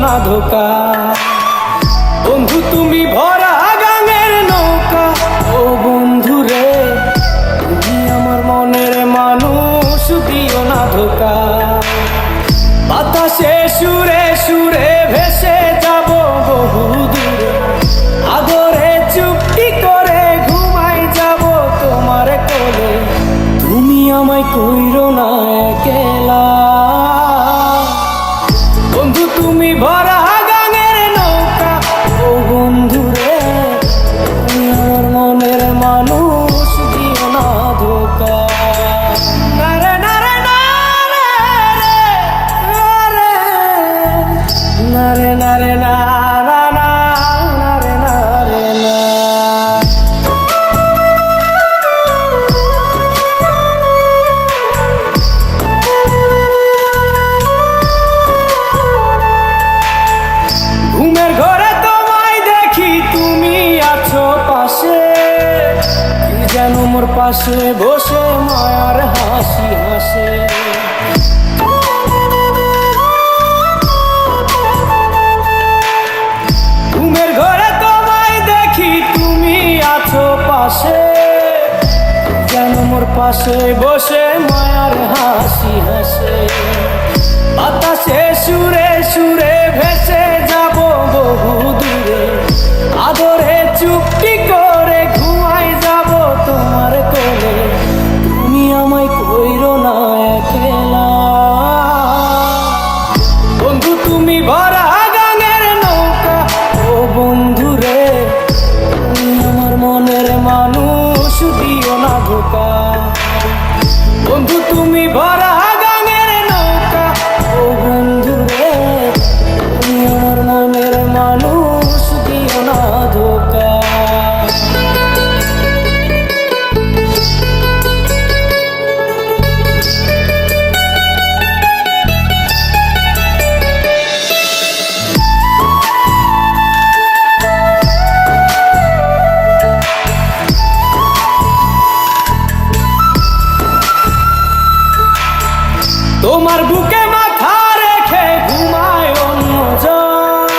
না ধোকা। বন্ধু তুমি ভরা গাঙের নৌকা, ও বন্ধু রে তুমি আমার মনের মানুষ, দিও না ধোকা। বাতাসে সুরে সুরে ভেসে যাব বহু দূরে, আদরে চুপটি করে ঘুমাই যাব তোমার কোলে। তুমি আমায় কইরো না একলা, বন্ধু তুমি ভরা গাঙের নৌকা, ও বন্ধু রে তুমি আমার মনের মানুষ, দিও না ধোকা। নারে নারে নারে নারে নারে না না না নারে নারে না। ঘুমের ঘরে তোমায় দেখি তুমি আছো পাশে, কি যেন মোর পাশে বসে মায়ার হাসি হাসে। ঘুমের ঘরে তোমায় দেখি তুমি আছো পাশে, যেন মোর পাশে বসে মায়ার হাসি হাসে। বাতাসে সুরে সুরে ভেসে যাব বহু দূরে, আদরে চুপটি করে ঘুমাই যাব তোমার কোলে। তুমি আমায় কইরো না একলা, বন্ধু তুমি ভরা গাঙের নৌকা, ও বন্ধু রে তুমি আমার মনের মানুষ, দিও না ধোকা। বন্ধু তুমি ভরা গাঙের নৌকা, ও বন্ধু রে তুমি আমার মনের মানুষ, দিও না ধোকা। তোমার বুকে মাথা রেখে ঘুমায় অন্যজন,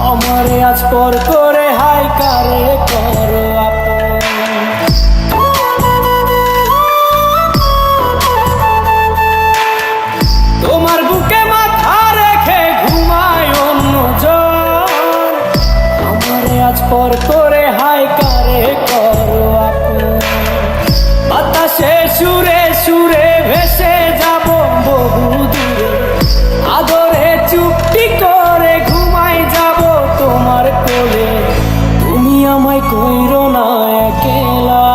আমারে আজ পর করে হাই কারে করো আপন। তোমার বুকে মাথা রেখে ঘুমায় অন্যজন, আমারে আজ পর করে হাই কারে করো আপন। বাতাসে সুরে সুরে ভেসে যাব বহু দূরে, আদরে চুপটি করে ঘুমাই যাব তোমার কোলে। তুমি আমায় কইরো না একলা,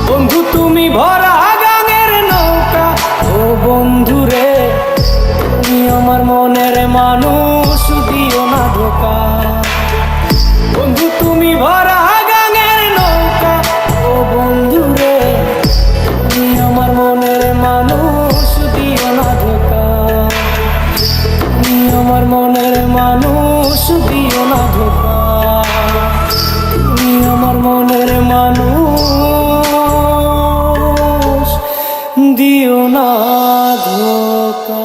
বন্ধু তুমি ভরা গাঙের নৌকা, ও বন্ধু রে তুমি আমার মনের মানুষ, দিও না ধোকা। বন্ধু তুমি ভরা গাঙের নৌকা, ও বন্ধু রে তুমি আমার মনের মানুষ, দিও না ধোকা। তুমি আমার মনের মানুষ, দিও না ধোকা। তুমি আমার মনের মানুষ, দিও না ধোকা।